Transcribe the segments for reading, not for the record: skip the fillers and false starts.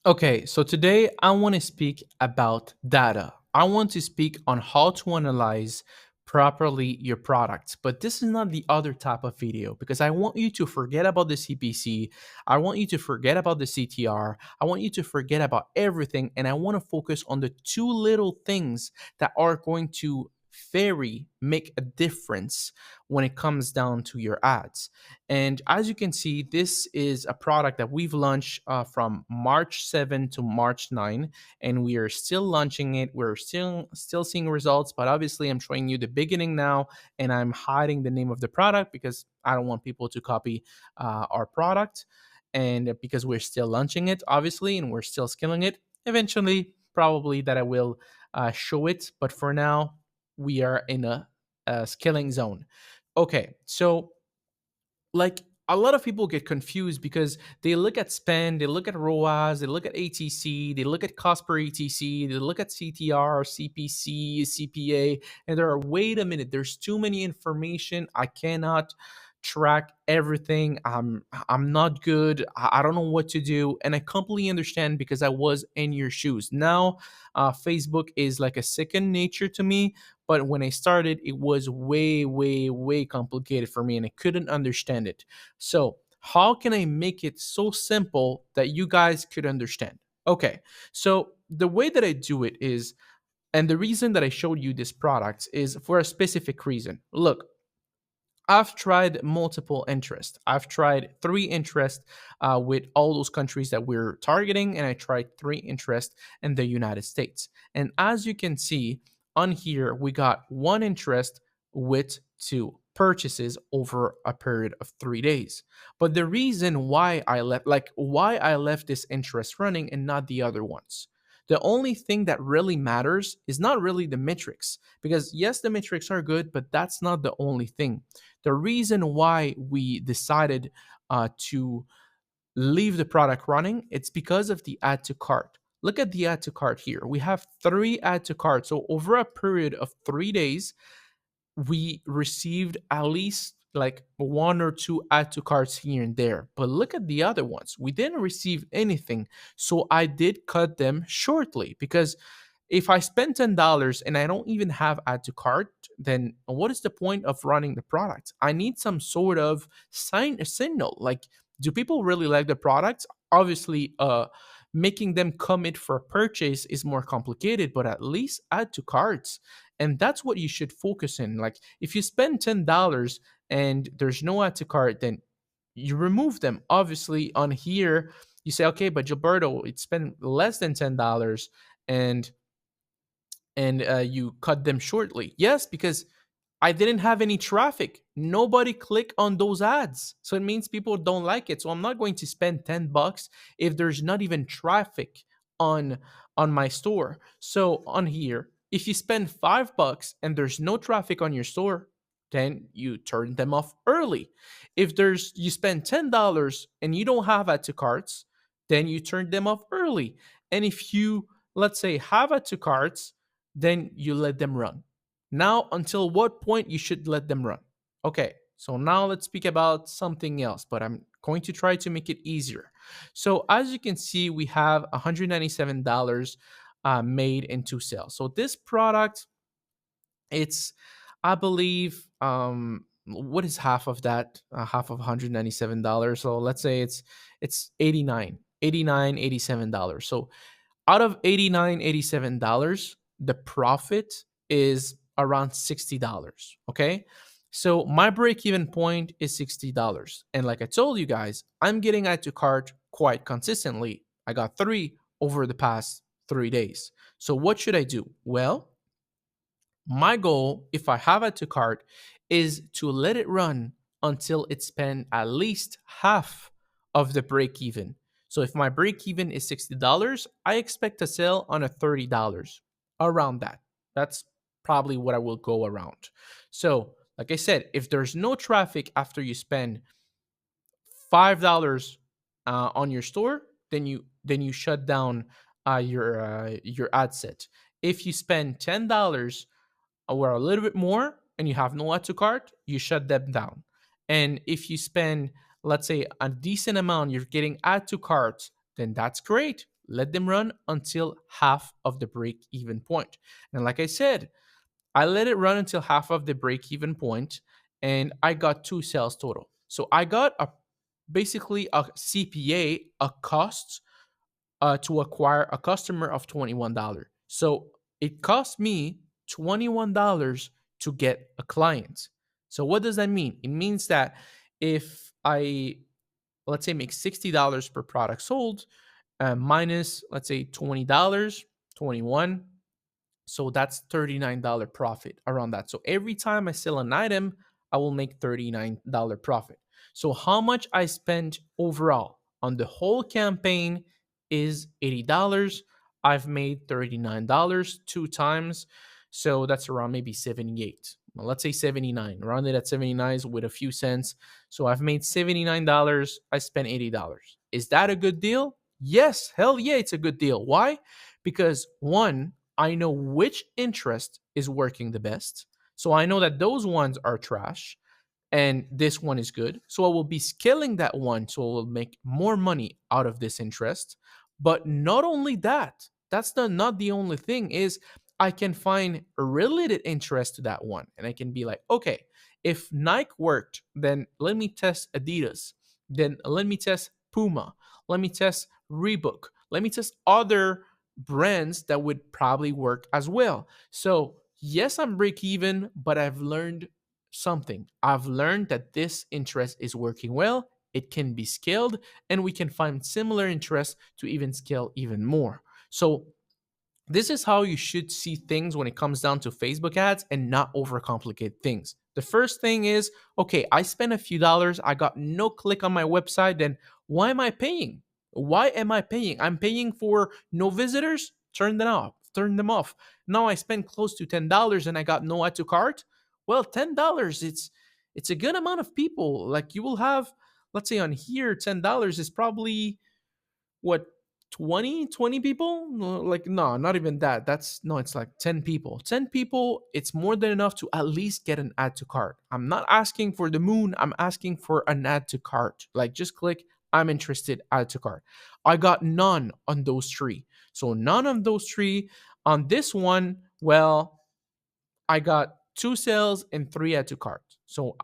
Okay, so today I want to speak about data. I want to speak on how to analyze properly your products. But this is not the other type of video because I want you to forget about the CPC. I want you to forget about the CTR. I want you to forget about everything. And I want to focus on the two little things that are going to very make a difference when it comes down to your ads. And as you can see, this is a product that we've launched from March 7 to March 9, and we are still launching it. We're still seeing results, but obviously I'm showing you the beginning now, and I'm hiding the name of the product because I don't want people to copy our product, and because we're still launching it, obviously, and we're still scaling it. Eventually, probably that I will show it, but for now, we are in a scaling zone. Okay, so like a lot of people get confused because they look at spend, they look at ROAS, they look at ATC, they look at cost per ATC, they look at CTR, CPC, CPA, and they're wait a minute, there's too many information. I cannot track everything. I'm not good. I don't know what to do, and I completely understand because I was in your shoes. Now, Facebook is like a second nature to me, but when I started, it was way, way, way complicated for me and I couldn't understand it. So, how can I make it so simple that you guys could understand? Okay, so the way that I do it is, and the reason that I showed you this product is for a specific reason. Look, I've tried multiple interests. I've tried three interests with all those countries that we're targeting, and I tried three interests in the United States. And as you can see on here, we got one interest with two purchases over a period of 3 days. But the reason why I left this interest running and not the other ones. The only thing that really matters is not really the metrics, because yes, the metrics are good, but that's not the only thing. The reason why we decided to leave the product running, it's because of the add to cart. Look at the add to cart here. We have three add to cart. So over a period of 3 days, we received at least like one or two add to carts here and there. But look at the other ones. We didn't receive anything. So I did cut them shortly because if I spend $10 and I don't even have add to cart, then what is the point of running the product? I need some sort of signal. Like, do people really like the product? Obviously, making them commit for a purchase is more complicated, but at least add to carts. And that's what you should focus in. Like, if you spend $10 and there's no add to cart, then you remove them. Obviously, on here, you say, okay, but Gilberto, it spent less than $10 and you cut them shortly. Yes, because I didn't have any traffic. Nobody click on those ads. So it means people don't like it. So I'm not going to spend $10 if there's not even traffic on my store. So on here, if you spend $5 and there's no traffic on your store, then you turn them off early. If there's you spend $10 and you don't have add to carts, then you turn them off early. And if you, let's say, have add to carts, then you let them run. Now, until what point you should let them run? Okay, so now let's speak about something else, but I'm going to try to make it easier. So as you can see, we have $197 made in two sales. So this product, it's, I believe, what is half of that? Half of $197. So let's say it's 89, $87. So out of 89, $87, the profit is around $60. Okay. So my break even point is $60. And like I told you guys, I'm getting add to cart quite consistently. I got three over the past 3 days. So what should I do? Well, my goal, if I have add to cart, is to let it run until it spend at least half of the break even. So if my break even is $60, I expect to sell on a $30 around that. That's probably what I will go around. So, like I said, if there's no traffic after you spend $5 on your store, then you shut down your ad set. If you spend $10 or a little bit more and you have no add to cart, you shut them down. And if you spend, let's say, a decent amount, you're getting add to cart, then that's great. Let them run until half of the break even point. And like I said, I let it run until half of the break even point, and I got 2 sales total. So I got a basically a CPA, a cost to acquire a customer of $21. So it cost me $21 to get a client. So what does that mean? It means that if I, let's say, make $60 per product sold, minus, let's say, $20, 21, so that's $39 profit around that. So every time I sell an item, I will make $39 profit. So how much I spent overall on the whole campaign is $80. I've made $39 two times. So that's around maybe 78. Well, let's say 79. Round it at 79 with a few cents. So I've made $79. I spent $80. Is that a good deal? Yes, hell yeah, it's a good deal. Why? Because one, I know which interest is working the best. So I know that those ones are trash and this one is good. So I will be scaling that one so I will make more money out of this interest. But not only that, that's not the only thing is I can find a related interest to that one. And I can be like, okay, if Nike worked, then let me test Adidas. Then let me test Puma. Let me test Reebok. Let me test other brands that would probably work as well. So, yes, I'm break even, but I've learned something. I've learned that this interest is working well, it can be scaled, and we can find similar interests to even scale even more. So, this is how you should see things when it comes down to Facebook ads and not overcomplicate things. The first thing is, okay, I spent a few dollars, I got no click on my website, then why am I paying? Why am I paying? I'm paying for no visitors? Turn them off. Turn them off. Now I spent close to $10 and I got no add to cart. Well, $10, it's a good amount of people. Like you will have, let's say on here, $10 is probably what, 20 people. No, like no, not even that. That's no, it's like 10 people. 10 people, it's more than enough to at least get an add to cart. I'm not asking for the moon, I'm asking for an add to cart. Like just click I'm interested, add to cart. I got none on those three. So none of those three. On this one, well, I got 2 sales and 3 add to cart. So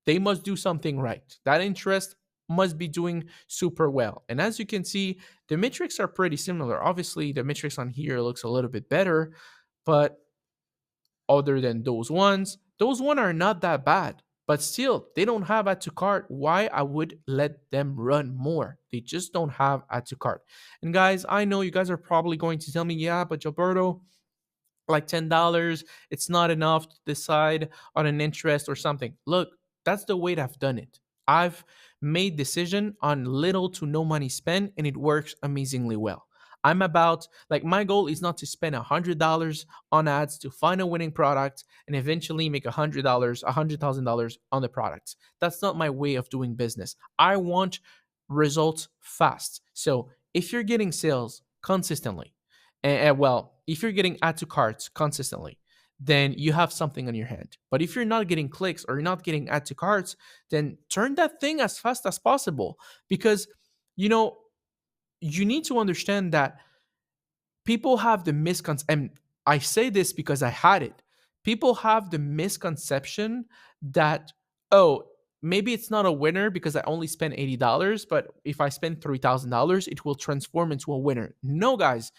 they must do something right. That interest must be doing super well. And as you can see, the metrics are pretty similar. Obviously, the metrics on here looks a little bit better, but other than those one are not that bad. But still, they don't have add to cart. Why I would let them run more? They just don't have add to cart. And guys, I know you guys are probably going to tell me, yeah, but Gilberto, like $10, it's not enough to decide on an interest or something. Look, that's the way I've done it. I've made decision on little to no money spent and it works amazingly well. I'm about, like, my goal is not to spend $100 on ads to find a winning product and eventually make $100, $100,000 on the product. That's not my way of doing business. I want results fast. So if you're getting sales consistently, and well, if you're getting add to carts consistently, then you have something on your hand. But if you're not getting clicks or you're not getting add to carts, then turn that thing as fast as possible because you know you need to understand that people have the misconception, and I say this because I had it. People have the misconception that, oh, maybe it's not a winner because I only spent $80, but if I spend $3,000, it will transform into a winner. No, guys,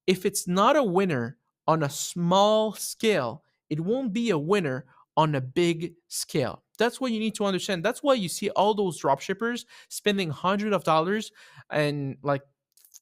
if it's not a winner on a small scale, it won't be a winner on a big scale. That's what you need to understand. That's why you see all those dropshippers spending hundreds of dollars and like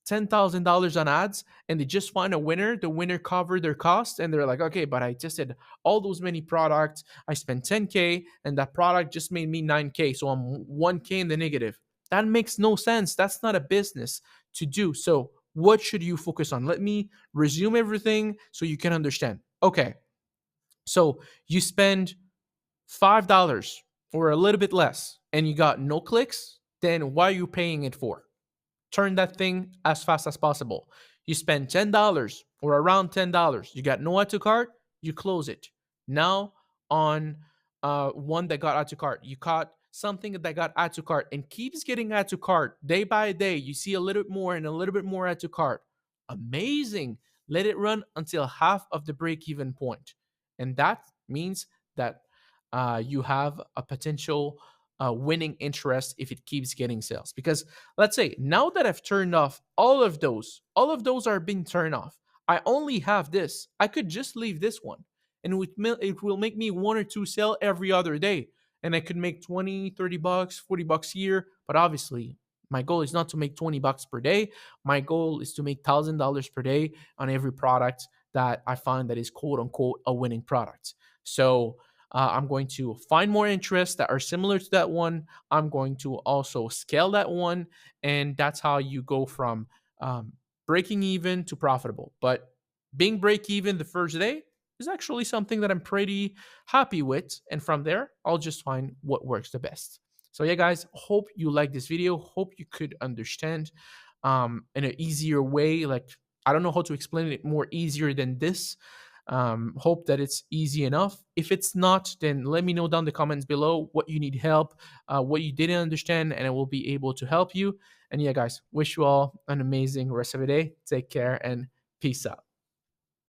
$10,000 on ads, and they just find a winner. The winner covered their costs, and they're like, okay, but I tested all those many products. I spent 10K, and that product just made me 9K. So I'm 1K in the negative. That makes no sense. That's not a business to do. So what should you focus on? Let me resume everything so you can understand. Okay, so you spend $5 or a little bit less, and you got no clicks. Then why are you paying it for? Turn that thing as fast as possible. You spend $10 or around $10. You got no add to cart, you close it. Now on one that got add to cart, you caught something that got add to cart and keeps getting add to cart day by day, you see a little bit more and a little bit more add to cart. Amazing. Let it run until half of the break even point. And that means that you have a potential winning interest if it keeps getting sales. Because let's say now that I've turned off all of those are being turned off. I only have this. I could just leave this one and it will make me one or two sell every other day. And I could make 20, 30 bucks, 40 bucks a year. But obviously, my goal is not to make 20 bucks per day. My goal is to make $1,000 per day on every product that I find that is quote unquote a winning product. So I'm going to find more interests that are similar to that one. I'm going to also scale that one. And that's how you go from breaking even to profitable. But being break even the first day is actually something that I'm pretty happy with. And from there, I'll just find what works the best. So yeah, guys, hope you like this video. Hope you could understand in an easier way. Like, I don't know how to explain it more easier than this. Hope that it's easy enough. If it's not, then let me know down the comments below what you need help, what you didn't understand, and I will be able to help you. And yeah, guys, wish you all an amazing rest of the day. Take care and peace out.